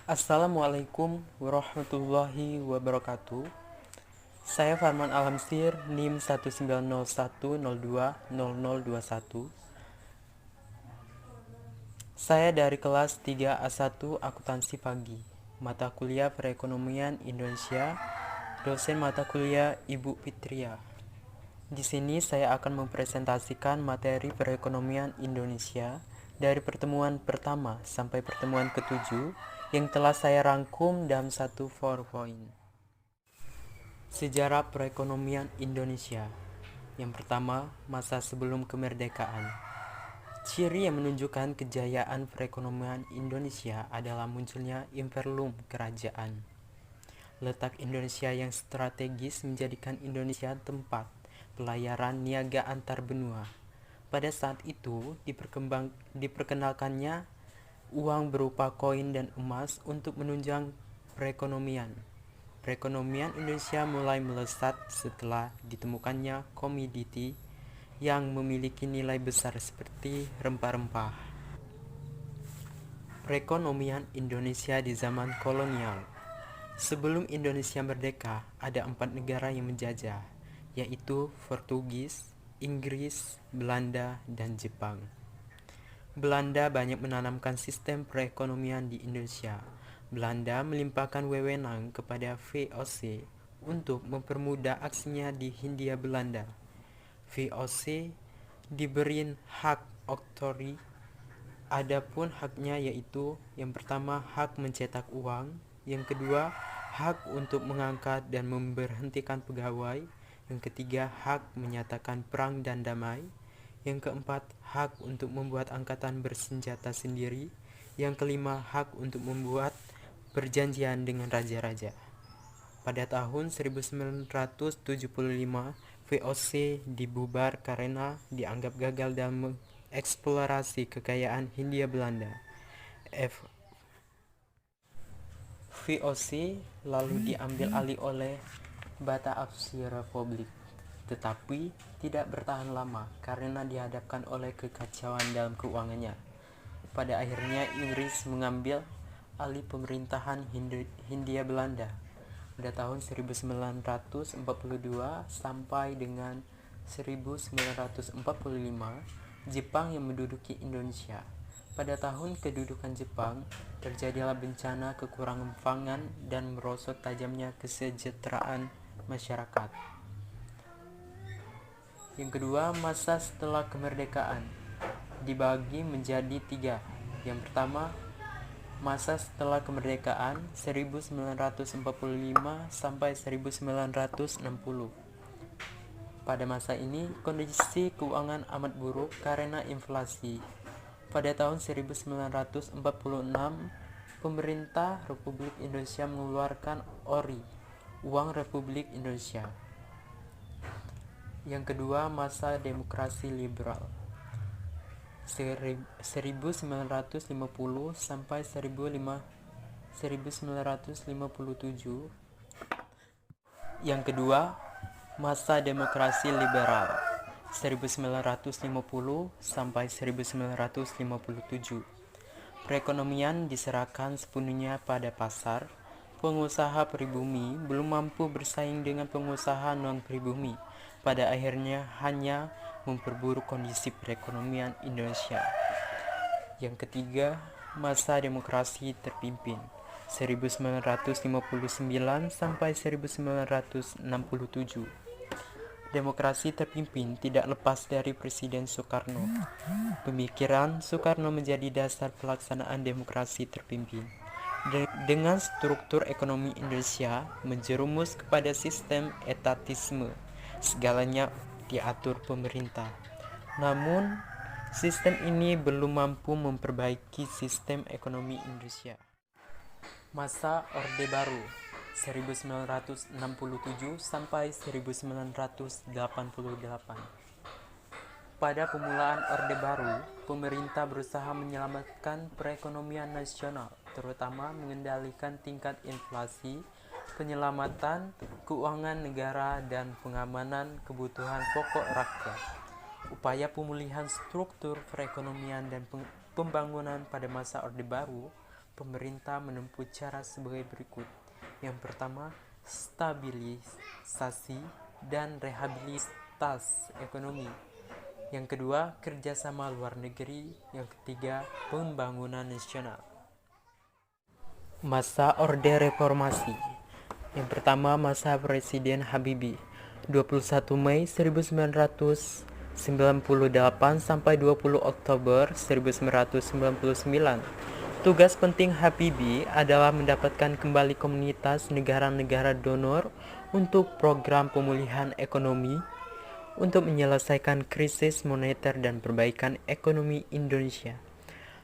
Assalamualaikum warahmatullahi wabarakatuh. Saya Farman Alamsir, NIM 1901020021. Saya dari kelas 3A1 Akuntansi Pagi, mata kuliah Perekonomian Indonesia, dosen mata kuliah Ibu Fitria. Di sini saya akan mempresentasikan materi perekonomian Indonesia dari pertemuan pertama sampai pertemuan ketujuh yang telah saya rangkum dalam satu PowerPoint. Sejarah perekonomian Indonesia. Yang pertama, masa sebelum kemerdekaan. Ciri yang menunjukkan kejayaan perekonomian Indonesia adalah munculnya imperium kerajaan. Letak Indonesia yang strategis menjadikan Indonesia tempat pelayaran niaga antar benua. Pada saat itu diperkenalkannya uang berupa koin dan emas untuk menunjang perekonomian. Perekonomian Indonesia mulai melesat setelah ditemukannya komoditi yang memiliki nilai besar seperti rempah-rempah. Perekonomian Indonesia di zaman kolonial. Sebelum Indonesia merdeka, ada 4 negara yang menjajah, yaitu Portugis, Inggris, Belanda, dan Jepang. Belanda banyak menanamkan sistem perekonomian di Indonesia. Belanda melimpahkan wewenang kepada VOC untuk mempermudah aksinya di Hindia Belanda. VOC diberi hak oktroi. Adapun haknya yaitu yang pertama hak mencetak uang, yang kedua hak untuk mengangkat dan memberhentikan pegawai, yang ketiga hak menyatakan perang dan damai, yang keempat hak untuk membuat angkatan bersenjata sendiri, yang kelima hak untuk membuat perjanjian dengan raja-raja. Pada tahun 1975, VOC dibubar karena dianggap gagal dalam mengeksplorasi kekayaan Hindia Belanda. VOC lalu diambil alih oleh Bata Aksi Republik, tetapi tidak bertahan lama karena dihadapkan oleh kekacauan dalam keuangannya. Pada akhirnya Inggris mengambil alih pemerintahan Hindia Belanda pada tahun 1942 sampai dengan 1945. Jepang yang menduduki Indonesia. Pada tahun kedudukan Jepang, terjadilah bencana kekurangan pangan dan merosot tajamnya kesejahteraan masyarakat. Yang kedua, masa setelah kemerdekaan dibagi menjadi 3. Yang pertama, masa setelah kemerdekaan 1945 sampai 1960. Pada masa ini, kondisi keuangan amat buruk karena inflasi. Pada tahun 1946, pemerintah Republik Indonesia mengeluarkan ORI, Uang Republik Indonesia. Yang kedua, masa demokrasi liberal 1950 sampai 1957. Yang kedua, masa demokrasi liberal 1950 sampai 1957. Perekonomian diserahkan sepenuhnya pada pasar. Pengusaha pribumi belum mampu bersaing dengan pengusaha non-pribumi. Pada akhirnya hanya memperburuk kondisi perekonomian Indonesia. Yang ketiga, masa demokrasi terpimpin 1959 sampai 1967. Demokrasi terpimpin tidak lepas dari Presiden Soekarno. Pemikiran Soekarno menjadi dasar pelaksanaan demokrasi terpimpin. Dengan struktur ekonomi Indonesia menjerumus kepada sistem etatisme, segalanya diatur pemerintah. Namun, sistem ini belum mampu memperbaiki sistem ekonomi Indonesia. Masa Orde Baru 1967 sampai 1988. Pada pemulaan Orde Baru, pemerintah berusaha menyelamatkan perekonomian nasional, terutama mengendalikan tingkat inflasi, penyelamatan keuangan negara, dan pengamanan kebutuhan pokok rakyat. Upaya pemulihan struktur perekonomian dan pembangunan pada masa Orde Baru pemerintah menempuh cara sebagai berikut. Yang pertama, stabilisasi dan rehabilitasi ekonomi. Yang kedua, kerjasama luar negeri. Yang ketiga, pembangunan nasional. Masa Orde Reformasi. Yang pertama, masa Presiden Habibie, 21 Mei 1998 sampai 20 Oktober 1999. Tugas penting Habibie adalah mendapatkan kembali komunitas negara-negara donor untuk program pemulihan ekonomi untuk menyelesaikan krisis moneter dan perbaikan ekonomi Indonesia.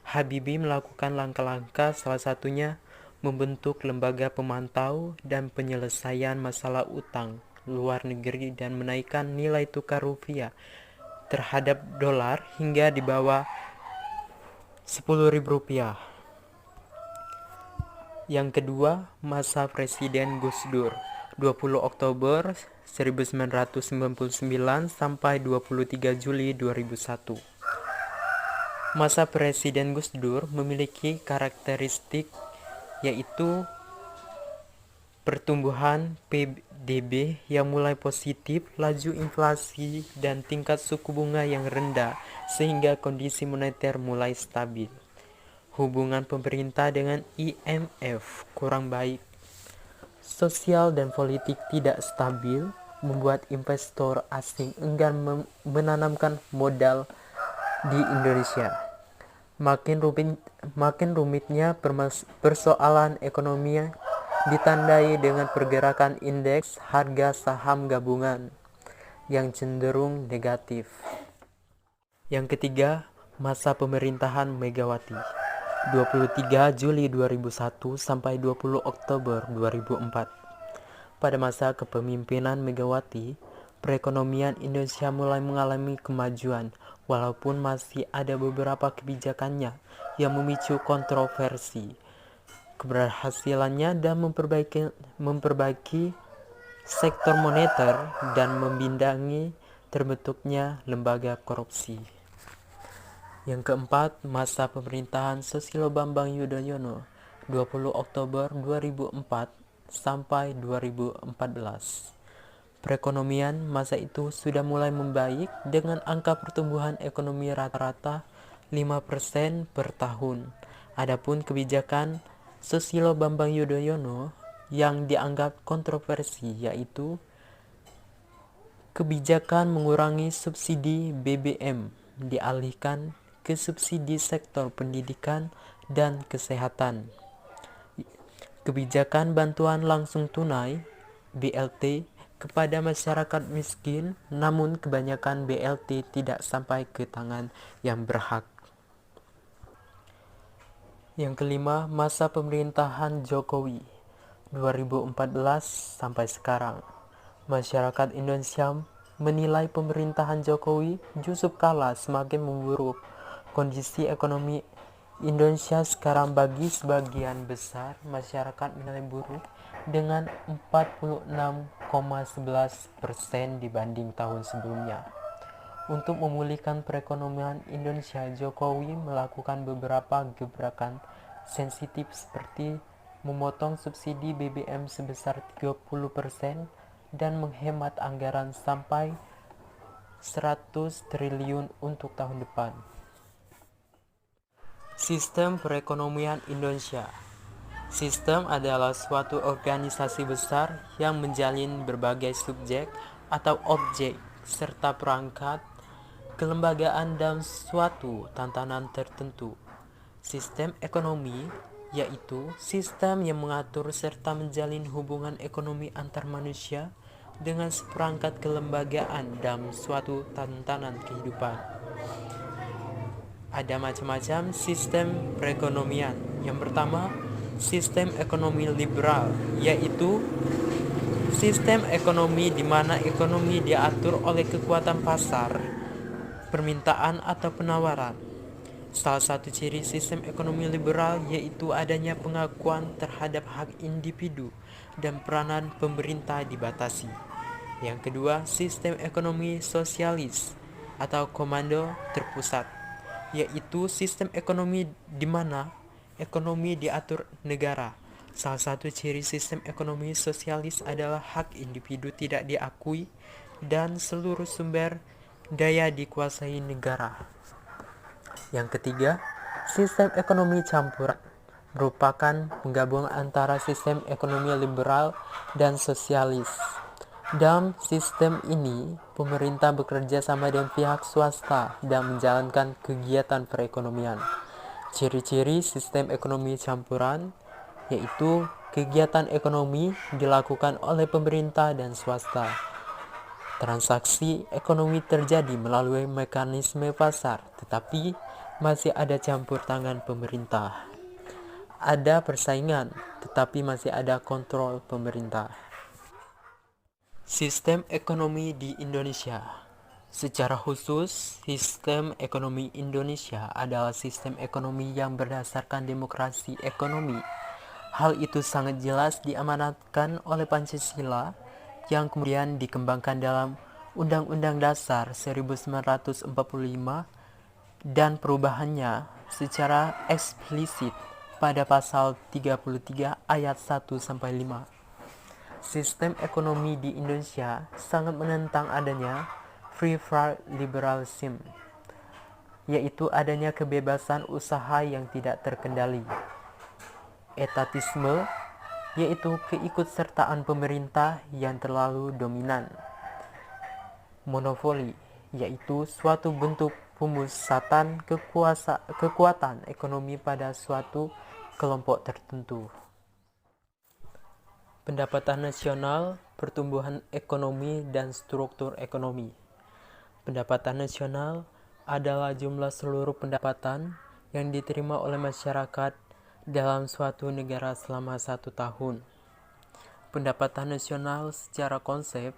Habibie melakukan langkah-langkah, salah satunya membentuk lembaga pemantau dan penyelesaian masalah utang luar negeri dan menaikkan nilai tukar rupiah terhadap dolar hingga di bawah Rp10.000. Yang kedua, masa Presiden Gus Dur, 20 Oktober 1999 sampai 23 Juli 2001. Masa Presiden Gus Dur memiliki karakteristik yaitu pertumbuhan PDB yang mulai positif, laju inflasi, dan tingkat suku bunga yang rendah sehingga kondisi moneter mulai stabil. Hubungan pemerintah dengan IMF kurang baik. Sosial dan politik tidak stabil membuat investor asing enggan menanamkan modal di Indonesia. Makin rumitnya persoalan ekonomi ditandai dengan pergerakan indeks harga saham gabungan yang cenderung negatif. Yang ketiga, masa pemerintahan Megawati, 23 Juli 2001 sampai 20 Oktober 2004. Pada masa kepemimpinan Megawati, perekonomian Indonesia mulai mengalami kemajuan, walaupun masih ada beberapa kebijakannya yang memicu kontroversi. Keberhasilannya dan memperbaiki sektor moneter dan membindangi terbentuknya lembaga korupsi. Yang keempat, masa pemerintahan Susilo Bambang Yudhoyono, 20 Oktober 2004 sampai 2014. Perekonomian masa itu sudah mulai membaik dengan angka pertumbuhan ekonomi rata-rata 5% per tahun. Adapun kebijakan Susilo Bambang Yudhoyono yang dianggap kontroversi yaitu kebijakan mengurangi subsidi BBM dialihkan ke subsidi sektor pendidikan dan kesehatan. Kebijakan bantuan langsung tunai BLT kepada masyarakat miskin, namun kebanyakan BLT tidak sampai ke tangan yang berhak. Yang kelima, masa pemerintahan Jokowi, 2014 sampai sekarang. Masyarakat Indonesia menilai pemerintahan Jokowi justru kalah semakin memburuk. Kondisi ekonomi Indonesia sekarang bagi sebagian besar masyarakat menilai buruk dengan 46,11% dibanding tahun sebelumnya. Untuk memulihkan perekonomian Indonesia, Jokowi melakukan beberapa gebrakan sensitif seperti memotong subsidi BBM sebesar 30% dan menghemat anggaran sampai 100 triliun untuk tahun depan. Sistem perekonomian Indonesia. Sistem adalah suatu organisasi besar yang menjalin berbagai subjek atau objek serta perangkat kelembagaan dalam suatu tantangan tertentu. Sistem ekonomi yaitu sistem yang mengatur serta menjalin hubungan ekonomi antar manusia dengan seperangkat kelembagaan dalam suatu tantangan kehidupan. Ada macam-macam sistem perekonomian. Yang pertama, sistem ekonomi liberal, yaitu sistem ekonomi di mana ekonomi diatur oleh kekuatan pasar, permintaan atau penawaran. Salah satu ciri sistem ekonomi liberal yaitu adanya pengakuan terhadap hak individu dan peranan pemerintah dibatasi. Yang kedua, sistem ekonomi sosialis atau komando terpusat, yaitu sistem ekonomi di mana ekonomi diatur negara. Salah satu ciri sistem ekonomi sosialis adalah hak individu tidak diakui dan seluruh sumber daya dikuasai negara. Yang ketiga, sistem ekonomi campuran merupakan penggabungan antara sistem ekonomi liberal dan sosialis. Dalam sistem ini, pemerintah bekerja sama dengan pihak swasta dan menjalankan kegiatan perekonomian. Ciri-ciri sistem ekonomi campuran yaitu kegiatan ekonomi dilakukan oleh pemerintah dan swasta. Transaksi ekonomi terjadi melalui mekanisme pasar, tetapi masih ada campur tangan pemerintah. Ada persaingan, tetapi masih ada kontrol pemerintah. Sistem ekonomi di Indonesia. Secara khusus, sistem ekonomi Indonesia adalah sistem ekonomi yang berdasarkan demokrasi ekonomi. Hal itu sangat jelas diamanatkan oleh Pancasila yang kemudian dikembangkan dalam Undang-Undang Dasar 1945 dan perubahannya secara eksplisit pada pasal 33 ayat 1-5. Sistem ekonomi di Indonesia sangat menentang adanya free trade liberalism, yaitu adanya kebebasan usaha yang tidak terkendali. Etatisme, yaitu keikutsertaan pemerintah yang terlalu dominan. Monopoli, yaitu suatu bentuk pemusatan kekuatan ekonomi pada suatu kelompok tertentu. Pendapatan nasional, pertumbuhan ekonomi, dan struktur ekonomi. Pendapatan nasional adalah jumlah seluruh pendapatan yang diterima oleh masyarakat dalam suatu negara selama 1 tahun. Pendapatan nasional secara konsep,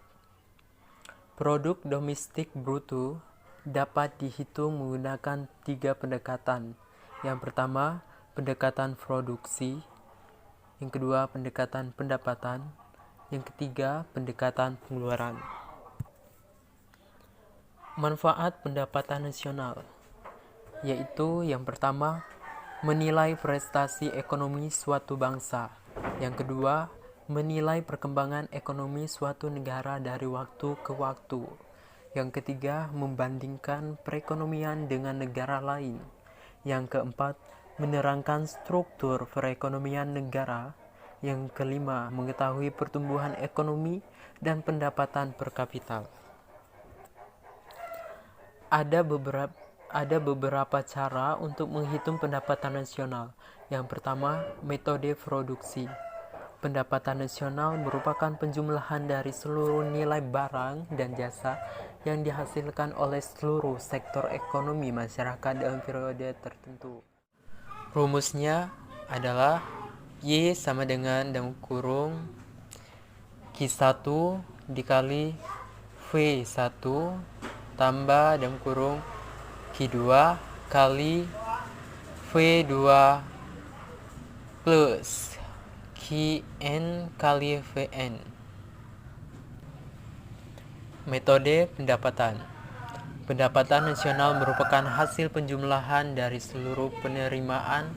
produk domestik bruto dapat dihitung menggunakan 3 pendekatan. Yang pertama, pendekatan produksi. Yang kedua, pendekatan pendapatan. Yang ketiga, pendekatan pengeluaran. Manfaat pendapatan nasional, yaitu yang pertama, menilai prestasi ekonomi suatu bangsa. Yang kedua, menilai perkembangan ekonomi suatu negara dari waktu ke waktu. Yang ketiga, membandingkan perekonomian dengan negara lain. Yang keempat, menerangkan struktur perekonomian negara. Yang kelima, mengetahui pertumbuhan ekonomi dan pendapatan per kapita. Ada beberapa cara untuk menghitung pendapatan nasional. Yang pertama, metode produksi. Pendapatan nasional merupakan penjumlahan dari seluruh nilai barang dan jasa yang dihasilkan oleh seluruh sektor ekonomi masyarakat dalam periode tertentu. Rumusnya adalah Y sama dengan dalam kurung Q1 dikali V1 tambah dalam kurung Q2 kali V2 plus Qn kali Vn. Metode pendapatan. Pendapatan nasional merupakan hasil penjumlahan dari seluruh penerimaan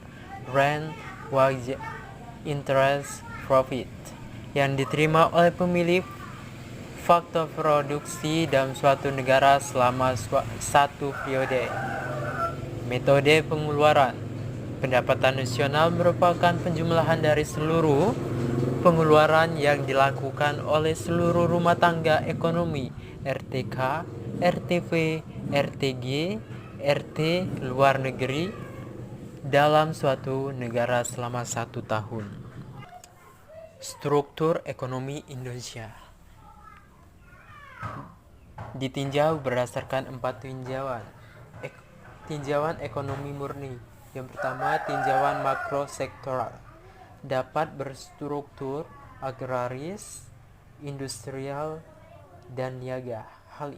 rent, wage, interest, profit yang diterima oleh pemilik faktor produksi dalam suatu negara selama satu periode. Metode pengeluaran. Pendapatan nasional merupakan penjumlahan dari seluruh pengeluaran yang dilakukan oleh seluruh rumah tangga ekonomi RTK, RTV, RTG, RT luar negeri dalam suatu negara selama 1 tahun. Struktur ekonomi Indonesia ditinjau berdasarkan 4 tinjauan. Tinjauan ekonomi murni. Yang pertama, tinjauan makrosektoral. Dapat berstruktur agraris, industrial, dan niaga. Hal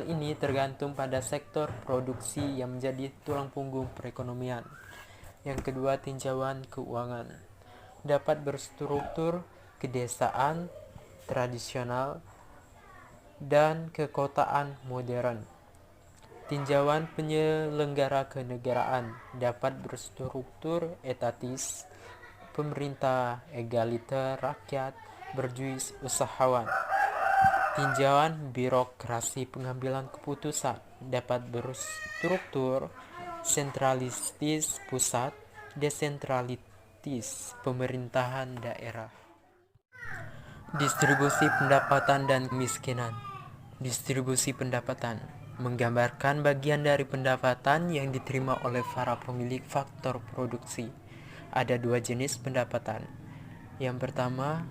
ini tergantung pada sektor produksi yang menjadi tulang punggung perekonomian. Yang kedua, tinjauan keuangan. Dapat berstruktur kedesaan, tradisional, dan kekotaan modern. Tinjauan penyelenggara kenegaraan dapat berstruktur etatis, pemerintah, egaliter, rakyat, berjuis, usahawan. Tinjauan birokrasi pengambilan keputusan dapat berstruktur sentralistis pusat, desentralitis pemerintahan daerah. Distribusi pendapatan dan kemiskinan. Distribusi pendapatan menggambarkan bagian dari pendapatan yang diterima oleh para pemilik faktor produksi. Ada dua jenis pendapatan. Yang pertama,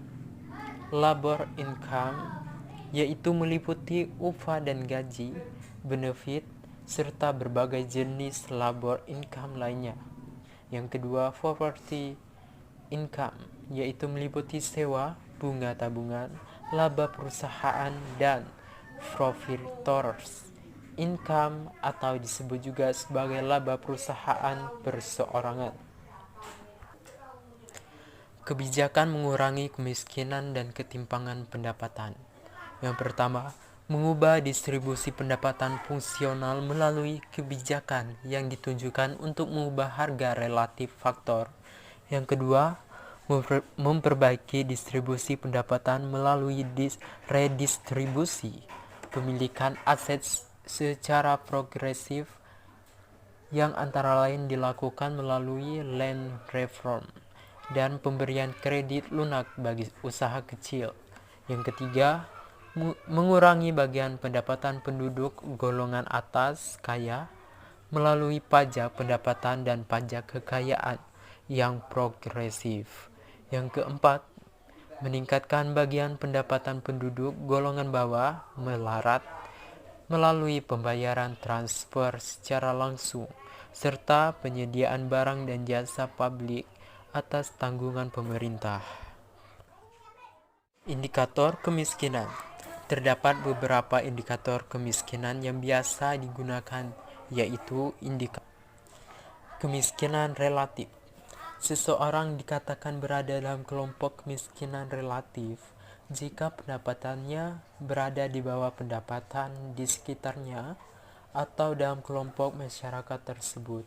labor income, yaitu meliputi upah dan gaji, benefit, serta berbagai jenis labor income lainnya. Yang kedua, property income, yaitu meliputi sewa, bunga tabungan, laba perusahaan, dan profitors income atau disebut juga sebagai laba perusahaan perseorangan. Kebijakan mengurangi kemiskinan dan ketimpangan pendapatan. Yang pertama, mengubah distribusi pendapatan fungsional melalui kebijakan yang ditunjukkan untuk mengubah harga relatif faktor. Yang kedua, memperbaiki distribusi pendapatan melalui redistribusi pemilikan aset secara progresif yang antara lain dilakukan melalui land reform dan pemberian kredit lunak bagi usaha kecil. Yang ketiga, mengurangi bagian pendapatan penduduk golongan atas kaya melalui pajak pendapatan dan pajak kekayaan yang progresif. Yang keempat, meningkatkan bagian pendapatan penduduk golongan bawah melarat melalui pembayaran transfer secara langsung serta penyediaan barang dan jasa publik atas tanggungan pemerintah. Indikator kemiskinan. Terdapat beberapa indikator kemiskinan yang biasa digunakan, yaitu indikator kemiskinan relatif. Seseorang dikatakan berada dalam kelompok kemiskinan relatif jika pendapatannya berada di bawah pendapatan di sekitarnya atau dalam kelompok masyarakat tersebut.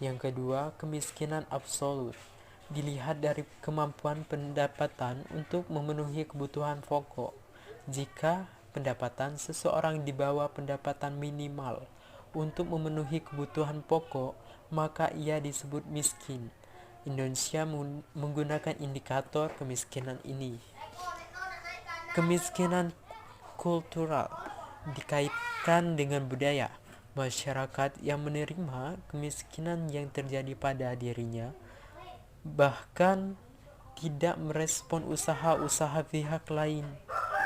Yang kedua, kemiskinan absolut dilihat dari kemampuan pendapatan untuk memenuhi kebutuhan pokok. Jika pendapatan seseorang di bawah pendapatan minimal untuk memenuhi kebutuhan pokok, maka ia disebut miskin. Indonesia menggunakan indikator kemiskinan ini. Kemiskinan kultural dikaitkan dengan budaya. Masyarakat yang menerima kemiskinan yang terjadi pada dirinya bahkan tidak merespon usaha-usaha pihak lain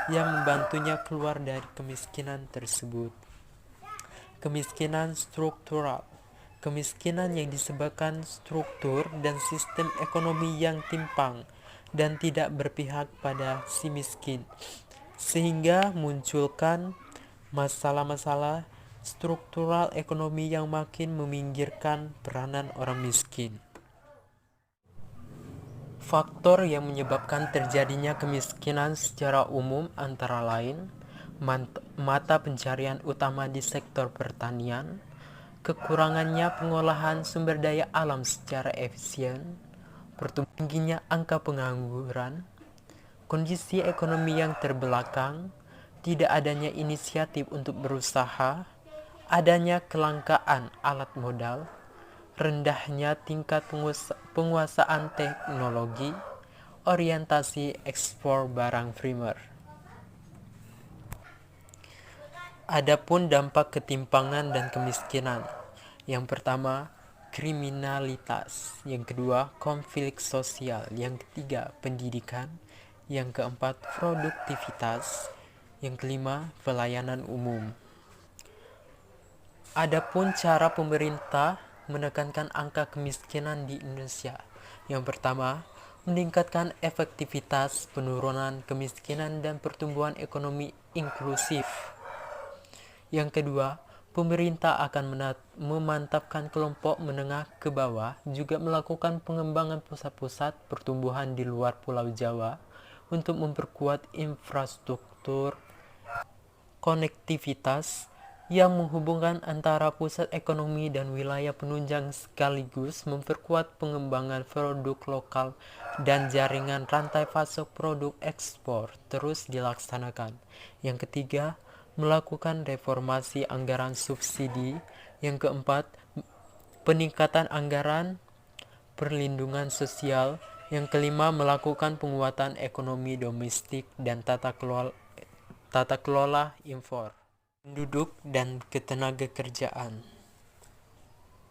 yang membantunya keluar dari kemiskinan tersebut. Kemiskinan struktural. Kemiskinan yang disebabkan struktur dan sistem ekonomi yang timpang dan tidak berpihak pada si miskin, sehingga munculkan masalah-masalah struktural ekonomi yang makin meminggirkan peranan orang miskin. Faktor yang menyebabkan terjadinya kemiskinan secara umum antara lain mata pencarian utama di sektor pertanian, kekurangannya pengolahan sumber daya alam secara efisien, tingginya angka pengangguran, kondisi ekonomi yang terbelakang, tidak adanya inisiatif untuk berusaha, adanya kelangkaan alat modal, rendahnya tingkat penguasaan teknologi, orientasi ekspor barang primer. Adapun dampak ketimpangan dan kemiskinan. Yang pertama, kriminalitas. Yang kedua, konflik sosial. Yang ketiga, pendidikan. Yang keempat, produktivitas. Yang kelima, pelayanan umum. Adapun cara pemerintah menekankan angka kemiskinan di Indonesia. Yang pertama, meningkatkan efektivitas penurunan kemiskinan dan pertumbuhan ekonomi inklusif. Yang kedua, pemerintah akan memantapkan kelompok menengah ke bawah, juga melakukan pengembangan pusat-pusat pertumbuhan di luar Pulau Jawa untuk memperkuat infrastruktur, konektivitas, yang menghubungkan antara pusat ekonomi dan wilayah penunjang sekaligus memperkuat pengembangan produk lokal dan jaringan rantai pasok produk ekspor terus dilaksanakan. Yang ketiga, melakukan reformasi anggaran subsidi. Yang keempat, peningkatan anggaran perlindungan sosial. Yang kelima, melakukan penguatan ekonomi domestik dan tata kelola impor. Penduduk dan ketenagakerjaan.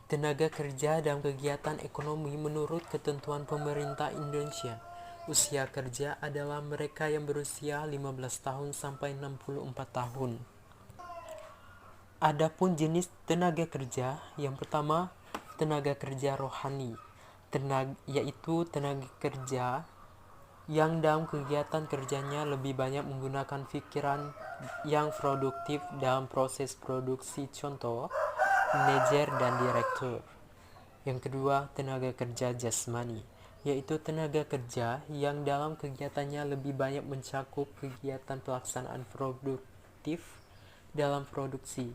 Tenaga kerja dalam kegiatan ekonomi menurut ketentuan pemerintah Indonesia. Usia kerja adalah mereka yang berusia 15 tahun sampai 64 tahun. Adapun jenis tenaga kerja, yang pertama tenaga kerja rohani, yaitu tenaga kerja yang dalam kegiatan kerjanya lebih banyak menggunakan pikiran yang produktif dalam proses produksi, contoh manajer dan direktur. Yang kedua, tenaga kerja jasmani, yaitu tenaga kerja yang dalam kegiatannya lebih banyak mencakup kegiatan pelaksanaan produktif dalam produksi.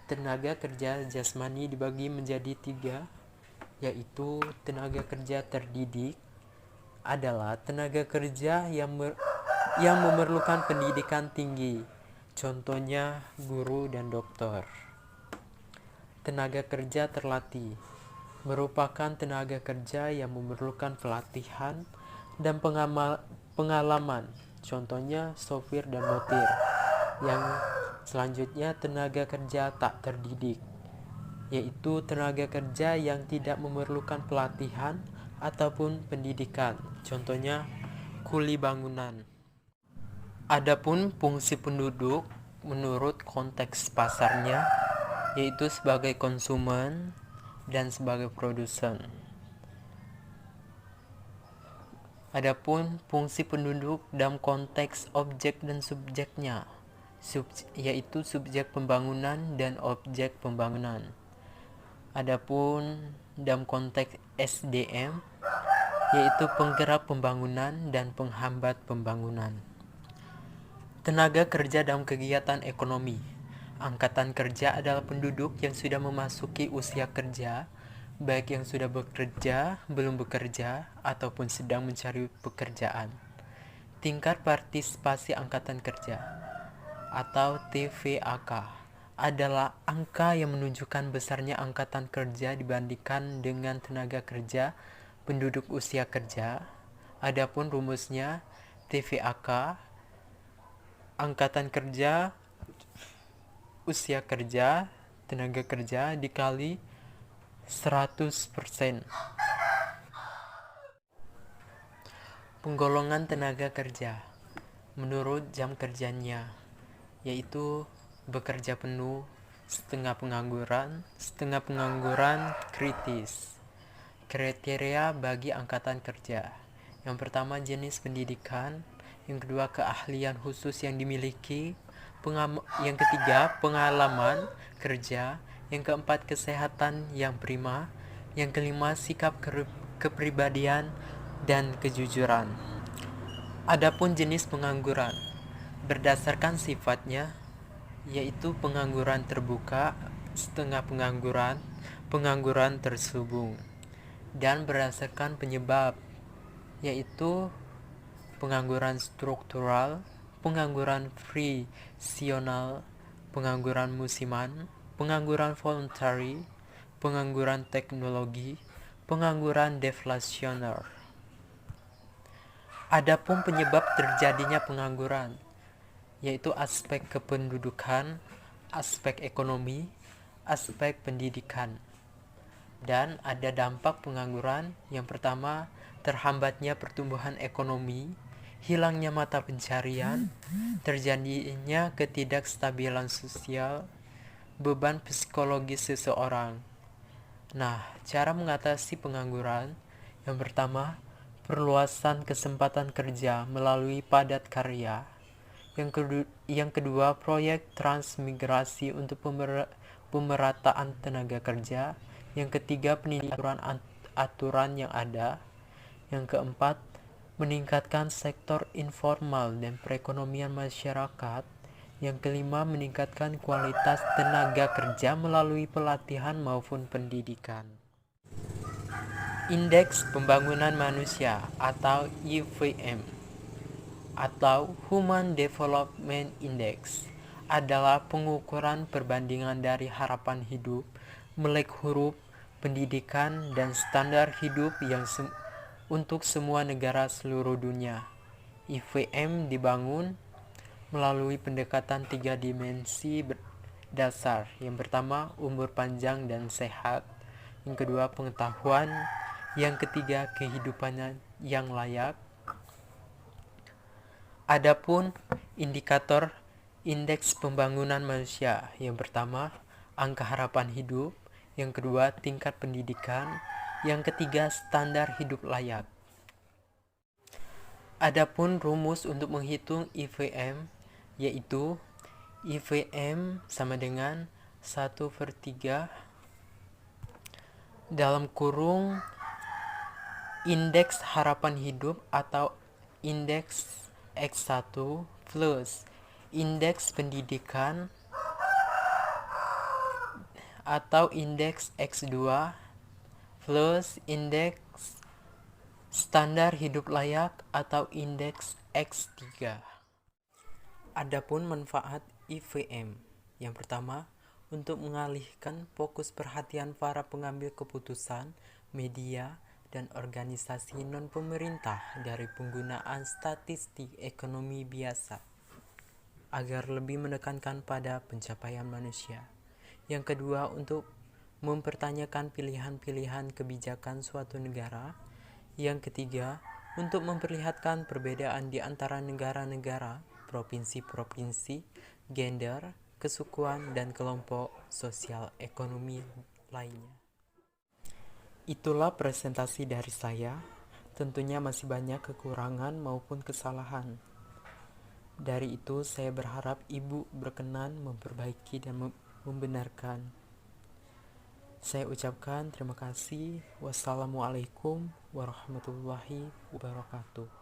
Tenaga kerja jasmani dibagi menjadi 3, yaitu tenaga kerja terdidik, adalah tenaga kerja yang memerlukan pendidikan tinggi, contohnya guru dan dokter. Tenaga kerja terlatih merupakan tenaga kerja yang memerlukan pelatihan dan pengalaman, contohnya sopir dan montir. Yang selanjutnya, tenaga kerja tak terdidik, yaitu tenaga kerja yang tidak memerlukan pelatihan ataupun pendidikan, contohnya kuli bangunan. Adapun fungsi penduduk menurut konteks pasarnya, yaitu sebagai konsumen dan sebagai produsen. Adapun fungsi penduduk dalam konteks objek dan subjeknya, yaitu subjek pembangunan dan objek pembangunan. Adapun dalam konteks SDM, yaitu penggerak pembangunan dan penghambat pembangunan. Tenaga kerja dalam kegiatan ekonomi. Angkatan kerja adalah penduduk yang sudah memasuki usia kerja, baik yang sudah bekerja, belum bekerja, ataupun sedang mencari pekerjaan. Tingkat partisipasi angkatan kerja atau TVAK adalah angka yang menunjukkan besarnya angkatan kerja dibandingkan dengan tenaga kerja penduduk usia kerja. Adapun rumusnya, TVAK angkatan kerja usia kerja tenaga kerja dikali 100%. Penggolongan tenaga kerja menurut jam kerjanya, yaitu bekerja penuh, setengah pengangguran kritis. Kriteria bagi angkatan kerja. Yang pertama, jenis pendidikan. Yang kedua, keahlian khusus yang dimiliki. Yang ketiga, pengalaman kerja. Yang keempat, kesehatan yang prima. Yang kelima, sikap kepribadian dan kejujuran. Adapun jenis pengangguran, berdasarkan sifatnya, yaitu pengangguran terbuka, setengah pengangguran terselubung, dan berdasarkan penyebab, yaitu pengangguran struktural, pengangguran frisional, pengangguran musiman, pengangguran voluntary, pengangguran teknologi, pengangguran deflasioner. Adapun penyebab terjadinya pengangguran, yaitu aspek kependudukan, aspek ekonomi, aspek pendidikan. Dan ada dampak pengangguran. Yang pertama, terhambatnya pertumbuhan ekonomi, hilangnya mata pencarian, terjadinya ketidakstabilan sosial, beban psikologis seseorang. Nah, cara mengatasi pengangguran, yang pertama, perluasan kesempatan kerja melalui padat karya. Yang kedua, proyek transmigrasi untuk pemerataan tenaga kerja. Yang ketiga, penindakan aturan yang ada. Yang keempat, meningkatkan sektor informal dan perekonomian masyarakat. Yang kelima, meningkatkan kualitas tenaga kerja melalui pelatihan maupun pendidikan. Indeks Pembangunan Manusia atau IPM atau Human Development Index adalah pengukuran perbandingan dari harapan hidup, melek huruf, pendidikan, dan standar hidup yang untuk semua negara seluruh dunia. IPM dibangun melalui pendekatan 3 dimensi dasar. Yang pertama, umur panjang dan sehat. Yang kedua, pengetahuan. Yang ketiga, kehidupan yang layak. Adapun indikator indeks pembangunan manusia, yang pertama, angka harapan hidup. Yang kedua, tingkat pendidikan. Yang ketiga, standar hidup layak. Adapun rumus untuk menghitung IPM yaitu IPM sama dengan 1/3 dalam kurung indeks harapan hidup atau indeks X1 plus indeks pendidikan atau indeks X2 plus indeks standar hidup layak atau indeks X3. Adapun manfaat IPM, yang pertama, untuk mengalihkan fokus perhatian para pengambil keputusan, media, dan organisasi non-pemerintah dari penggunaan statistik ekonomi biasa, agar lebih menekankan pada pencapaian manusia. Yang kedua, untuk mempertanyakan pilihan-pilihan kebijakan suatu negara. Yang ketiga, untuk memperlihatkan perbedaan di antara negara-negara, provinsi-provinsi, gender, kesukuan, dan kelompok sosial ekonomi lainnya. Itulah presentasi dari saya. Tentunya masih banyak kekurangan maupun kesalahan. Dari itu saya berharap Ibu berkenan memperbaiki dan membenarkan. Saya ucapkan terima kasih. Wassalamualaikum warahmatullahi wabarakatuh.